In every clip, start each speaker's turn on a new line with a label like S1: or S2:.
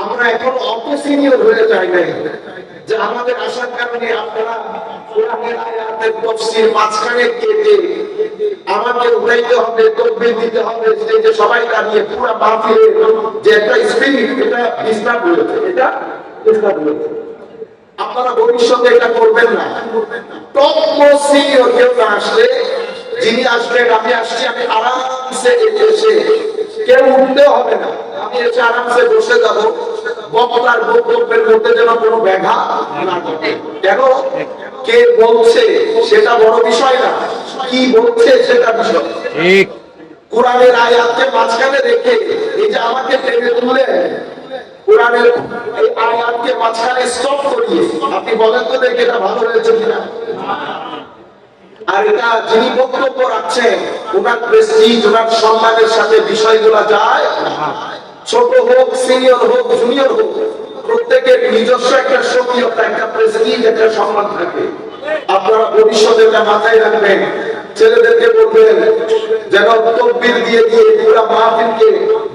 S1: আমরা এখন অত সিনিয়র হয়ে যাই নাই যে আমাদের আসার কারণে আপনারা কোরআনের আয়াতের তাফসীর মাঝখানে কেটে আমাকে উঠাইতে হবে, তাকবীর দিতে হবে, স্টেজে সবাই দাঁড়িয়ে পুরো মাহফিলে যে একটা স্পিরিট, এটা ডিস্টার্ব হয়েছে, এটা ডিস্টার্ব হয়েছে। আপনারা ভবিষ্যতে এটা করবেন না। টপ মোস্ট সিনিয়র কেউ না আসলে, যিনি আসবেন, আমি আসছি, আমি আরামসে এসে কেউ উঠতেও হবে না, আমি এসে আরামসে বসে যাব। বক্তার বক্তব্যের মধ্যে যেন কোনো ব্যাঘাত না ঘটে। কেন কে বলছে সেটা বড় বিষয় না, কি বলছে সেটা বিষয়। ঠিক কোরআনের আয়াতকে মাঝখানে রেখে এই যে আমাকে টেনে তুললেন, কোরআনের এই আয়াতকে মাঝখানে স্টপ করিয়ে আপনি বলেন তো দেখে এটা ভালো হয়েছে কিনা? আর এটা যিনি বক্তব্য রাখছেন ওনার প্রেস্টিজ, ওনার সম্মানের সাথে বিষয়গুলো যায়। ছোট হোক, সিনিয়র হোক, জুনিয়র হোক, প্রত্যেকের নিজস্ব একটা সক্রিয়তা, একটা প্রেস্টিজ, একটা সম্মান থাকে। আপনারা ভবিষ্যতে এটা মাথায় রাখবেন। ছেলেদেরকে বলবেন যেন তাকবীর দিয়ে দিয়ে পুরো মাহফিলকে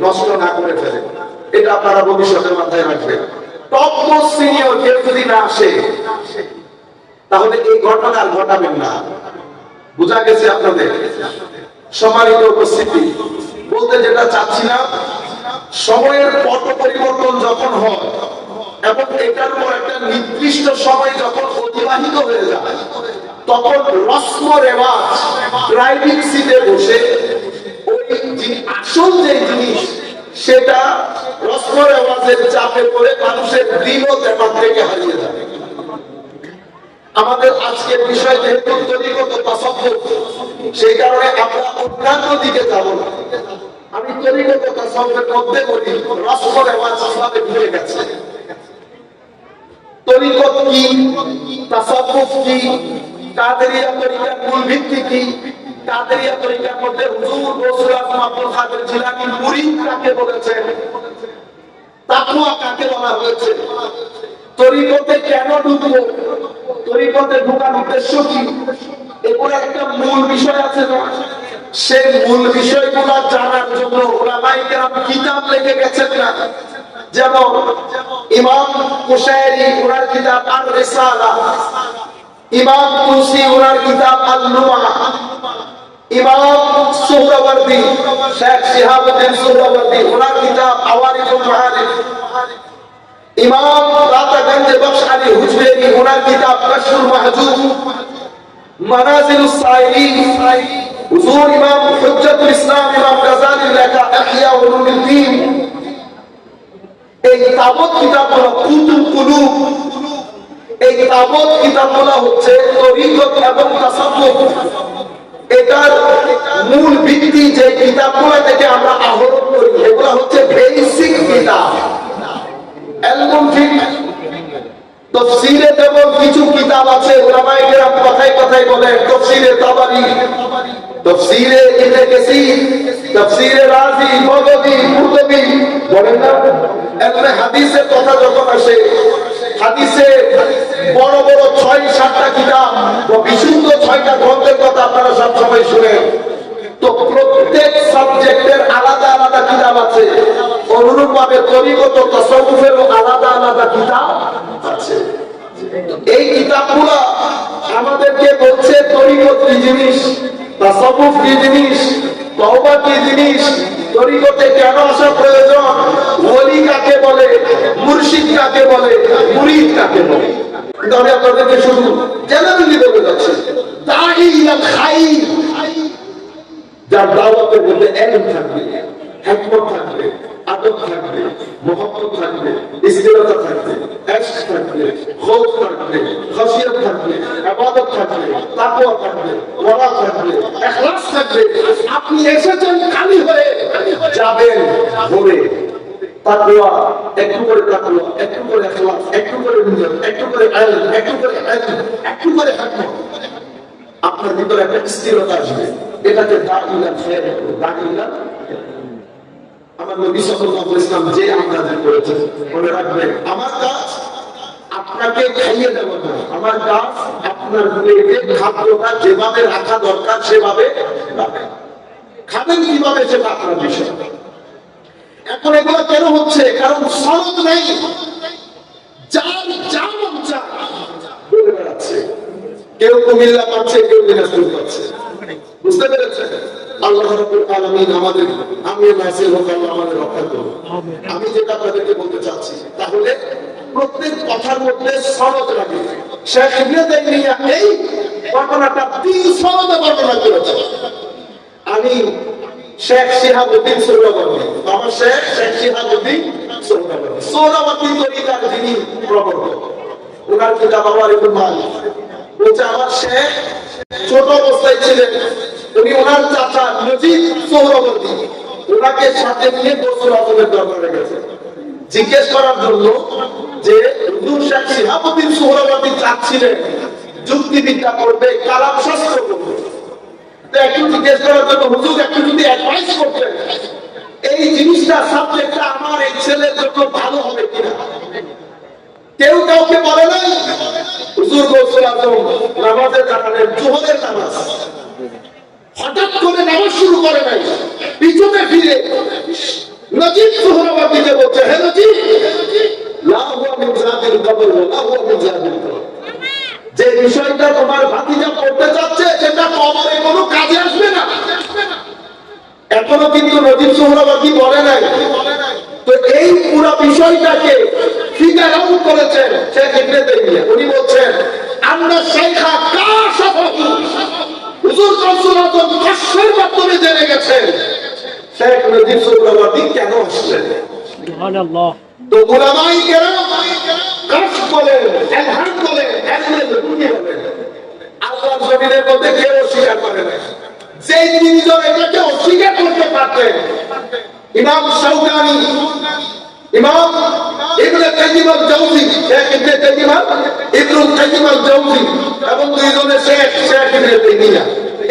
S1: নষ্ট না করে ফেলে। এটা আপনারা ভবিষ্যতে মাথায় রাখবেন। টপ মোস্ট সিনিয়র কেউ যদি না আসে তাহলে এই ঘটনা আর ঘটাবেন না। বুঝা গেছে আপনাদের? সম্মানিত উপস্থিতি, বলতে যেটা চাচ্ছিলাম, সময়ের পট পরিবর্তন যখন হয় এবং এটার পর একটা নির্দিষ্ট সময় যখন অতিবাহিত হয়ে যায়, তখন রসম রেওয়াজ ড্রাইভিং সিটে বসে ওই আসল যে জিনিস সেটা রসম রেওয়াজের চাপে পড়ে মানুষের দিল ব্যাপার থেকে হারিয়ে যাবে। আমাদের আজকের বিষয় যেহেতু তরিকত তাসাব্বুফ, সেই কারণে আমরা অন্যান্য দিকে যাব না। আমি তরিকত তাসাব্বুফের মধ্যে বলি রসম রেওয়াজ কিভাবে ভুলে গেছে। তরিকত কি, তাসাব্বুফ কি, কাদেরিয়া তরিকার মূল ভিত্তি কি, কাদেরিয়া তরিকার মধ্যে হুজুর গৌসুল আজম আব্দুল কাদের জিলানী মুরিদ কাকে বলেছেন, তাকওয়া কাকে বলা হয়েছে, তরিকতে কেন ঢুকবো, তরিকতে ঢোকার উদ্দেশ্য কি, এগুলো একটা মূল বিষয় আছে না? সেই মূল বিষয়গুলো জানার জন্য উলামায়ে কেরাম কিতাব লিখে গেছেন না? যেমন ইমাম কুশায়রি ওনার কিতাব আর রিসালা, ইমাম তুসি ওনার কিতাব আল লুমা, ইমাম সুহরাওয়ার্দী শেখ শিহাবুদ্দিন সুহরাওয়ার্দী ওনার কিতাব আওয়ারিকুল মাআরিফ, ইমাম রাতাগঞ্জ বখশ আলী হুজবেরি ওনার কিতাব কাশফুল মাহজুব, মানাজিলুস সাইলিন, হুজুর ইমাম হুজ্জাতুল ইসলাম ইমাম গাজালী লেখা ইহয়া উলুমুদ্দিন। এই তাবত কিতাবগুলো কুতুব কুলুব, এই তাবত কিতাবগুলো হচ্ছে তরিকত এবং তাসাব্বুফ। এটার মূল ভিত্তি যে কিতাবগুলো থেকে আমরা আহরণ করি এগুলো হচ্ছে বেসিক কিতাব। ইলমুল ফিকহ, তাফসীরে যেমন কিছু কিতাব আছে উলামায়ে কেরাম কথায় কথায় বলেন, তাফসীরে তাবারি, তাফসীরে ইবনে কাসীর, তাফসীরে রাজি, বগবী, কুরতুবী, বলেন না? এখানে হাদিসের কথা যখন আসে, হাদিসে বড় বড় ৬-৭টা কিতাব ও বিশুদ্ধ ৬টা গ্রন্থের কথা আপনারা সব সময় শুনেন। তো প্রত্যেক সাবজেক্টের আলাদা আলাদা কিতাব আছে, অনুরূপভাবে তরিকত তাসাউফেরও আলাদা আলাদা কিতাব আছে। এই কিতাবগুলো আমাদেরকে বলছে তরিকত কি জিনিস, তাসাউফ কি জিনিস, তওবা কি জিনিস, তরিকতে কেন আসা প্রয়োজন, ওলি কাকে বলে, মুর্শিদ কাকে বলে, মুরিদ কাকে বলে। কিন্তু আমি আপনাদেরকে শুধু জেনারেলি বলে যাচ্ছি, দাঈ ইলাল খাইর, যার দাওয়াতের মধ্যে ইলম থাকবে, হিকমত থাকবে, আদব থাকবে, মুহাব্বত থাকবে, ইসতিরাতা থাকবে, ইশক থাকবে, খৌফ থাকবে, খাশিয়াত থাকবে, ইবাদত থাকবে, তাকওয়া থাকবে, ওয়ারা থাকবে, ইখলাস থাকবে। আপনি এসেছেন খালি হয়ে, যাবেন ভরে। তাকওয়া, একটু করে তাকওয়া, একটু করে ইখলাস, একটু করে নিয়ত, একটু করে ইলম, একটু করে ইলম, একটু করে হিকমত। আপনার ভিতরে একটা স্থিরতা আসবে। এটাকে দাঈলাল খায়র, দাঈলাল। আমার নবী সাল্লাল্লাহু আলাইহি ওয়াসাল্লাম যে আমদানি করেছেন, মনে রাখবেন, আমার কাজ আপনাকে খাইয়ে দেব না, আমার কাজ আপনার পেটে খাদ্যটা যেভাবে রাখা দরকার সেভাবে রাখবেন। খাবেন কিভাবে সেটা আপনার বিষয়। এখন এগুলো কেন হচ্ছে? কারণ সনদ নাই, যার যা মন চায় বলে বেড়াচ্ছে। কেউ কুমিল্লা পাচ্ছে, কেউ দিনাজপুর পাচ্ছে। বুঝতে পেরেছেন? আল্লাহ রাব্বুল আলামিন আমাদের আমির নাসির হোক, আল্লাহ আমাদের রক্ষা করুন। আমি যেটা আপনাদেরকে বলতে চাচ্ছি, তাহলে প্রত্যেক কথার মধ্যে সনদ লাগে। শেখ ইবনে তাইমিয়া এই ঘটনাটা 3 সনদে বর্ণনা করেছেন। আমি শেখ শিহাবুদ্দিন সোহরাওয়ার্দী, আমার শেখ শিহাবুদ্দিন সোহরাওয়ার্দী তরিকার যিনি প্রবর্তক, ওনার কিতাব আমার ইবনে মালিক বলছে, আমার শেখ ছোট অবস্থায় ছিলেন, উনি ওনার চাচা নজিব সোহরাওয়ার্দী ওনাকে সাথে নিয়ে গোসল আজমের দরবারে গেছেন জিজ্ঞেস করার জন্য যে হুজুর শেখ শিহাবুদ্দিন সোহরাওয়ার্দী চাচ্ছিলেন যুক্তিবিদ্যা করবে, কালাম শাস্ত্র করবে। একটু জিজ্ঞেস করার জন্য হুজুর একটু যদি অ্যাডভাইস করতেন, এই জিনিসটা সাবজেক্টটা আমার এই ছেলের জন্য ভালো হবে কিনা। কেউ কাউকে বলে নাই হুজুর গোসল আজম নামাজে দাঁড়ালেন, জোহরের নামাজ, হঠাৎ করে নামাজ শুরু করে নাই, পিছনে ফিরে নজিব সোহরাওয়ার্দীকে বলছে, হে নজিব, লা হুয়া মিন যাতিল কবর ওয়া লা হুয়া মিন যাতিল কবর, যে বিষয়টা তোমার ভাতিজা পড়তে যাচ্ছে সেটা কবরে কোনো কাজে আসবে না। এখনো কিন্তু নজিব সোহরাওয়ার্দী বলে নাই। তো এই পুরো বিষয়টাকে ফিগার আউট করেছেন শেখ ইবনে তাইমিয়া। উনি বলছেন, আন্না শাইখা কাশাফাহু, হুজুর গোসল আজম কষ্টের মাধ্যমে জেনে গেছেন শেখ নজিব সোহরাওয়ার্দী কেন আসলেন। সুবহানাল্লাহ। তো উলামায়ে কেরাম কাশ বলেন, ইলহাম বলেন, ইলমে লদুনি বলেন, আল্লাহর জমিনের মধ্যে কেউ অস্বীকার করে না। যে তিনজন এটাকে অস্বীকার করতে পারতেন, ইমাম শাওকানি, ইমাম ইবনে কাইয়িম আল-জাওজি, শেখ ইবনে কাইয়িম ইবনুল কাইয়িম আল-জাওজি এবং দুইজনে শেখ ইবনে তাইমিয়া,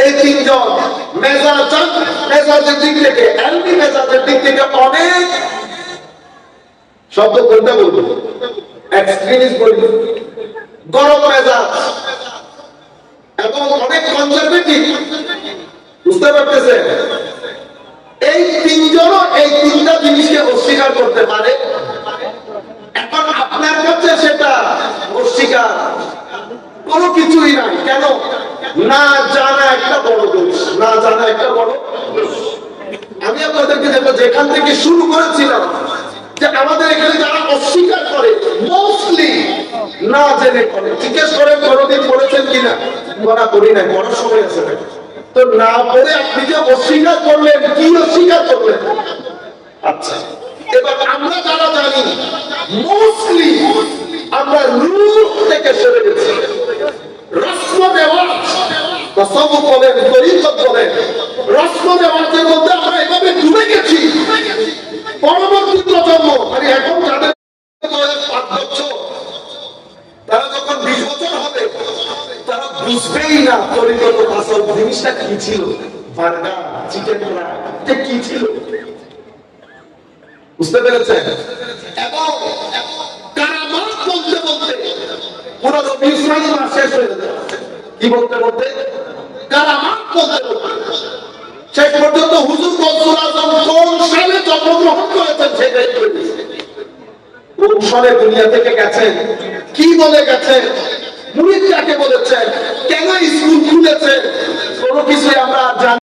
S1: এই তিনজন মেজাজের দিক থেকে, ইলমি মেজাজের দিক থেকে অনেক, শব্দ কোনটা বলবো, এক্সট্রিমিস্ট বলবো, গরম মেজাজ এবং অনেক কনজারভেটিভ। বুঝতে পারতেছেন? এই তিনজনও এই তিনটা জিনিসকে অস্বীকার করতে পারে। এখন আপনার কাছে সেটা অস্বীকার কোনো কিছুই নাই। কেন? না জানা একটা বড় দোষ, না জানা একটা বড় দোষ। আমি আপনাদেরকে যেখান থেকে শুরু করেছিলাম, যে আমাদের এখানে যারা অস্বীকার করে মোস্টলি না জেনে করে। জিজ্ঞেস করেন কোনদিন পড়েছেন কিনা, মনে করি নাই, পড়ার সময় আছে না। তো না পড়ে আপনি যে অস্বীকার করলেন, কি অস্বীকার করলেন? আচ্ছা, এবার আমরা যারা জানি মোস্টলি আমরা রূহ থেকে সরে গেছি। রসম নেওয়াজ, তাসাউফ বলেন, তরিকত বলেন, রসম নেওয়াজের মধ্যে আমরা এভাবে ডুবে গেছি। পরবর্তী প্রজন্ম, মানে এখন যাদের 5 বছর, তারা যখন 20 বছর হবে, তারা বুঝবেই না তরিকত তাসাউফ জিনিসটা কি ছিল, বার্গার, চিকেন ফ্রাই কি ছিল। বুঝতে পেরেছেন? এবং কারামাত বলতে বলতে পুরো রবিউল ইসলাম মাস শেষ হয়ে যায়। কি বলতে বলতে? কারামাত বলতে বলতে শেষ পর্যন্ত হুজুর গোসল আজম কোন সালে জন্মগ্রহণ করেছেন সেটাই বলে দিয়েছে। কোন সালে দুনিয়া থেকে গেছেন, কি বলে গেছেন, মুরিদ কাকে বলেছেন, কেন স্কুল খুলেছে, কোনো কিছুই আমরা জানি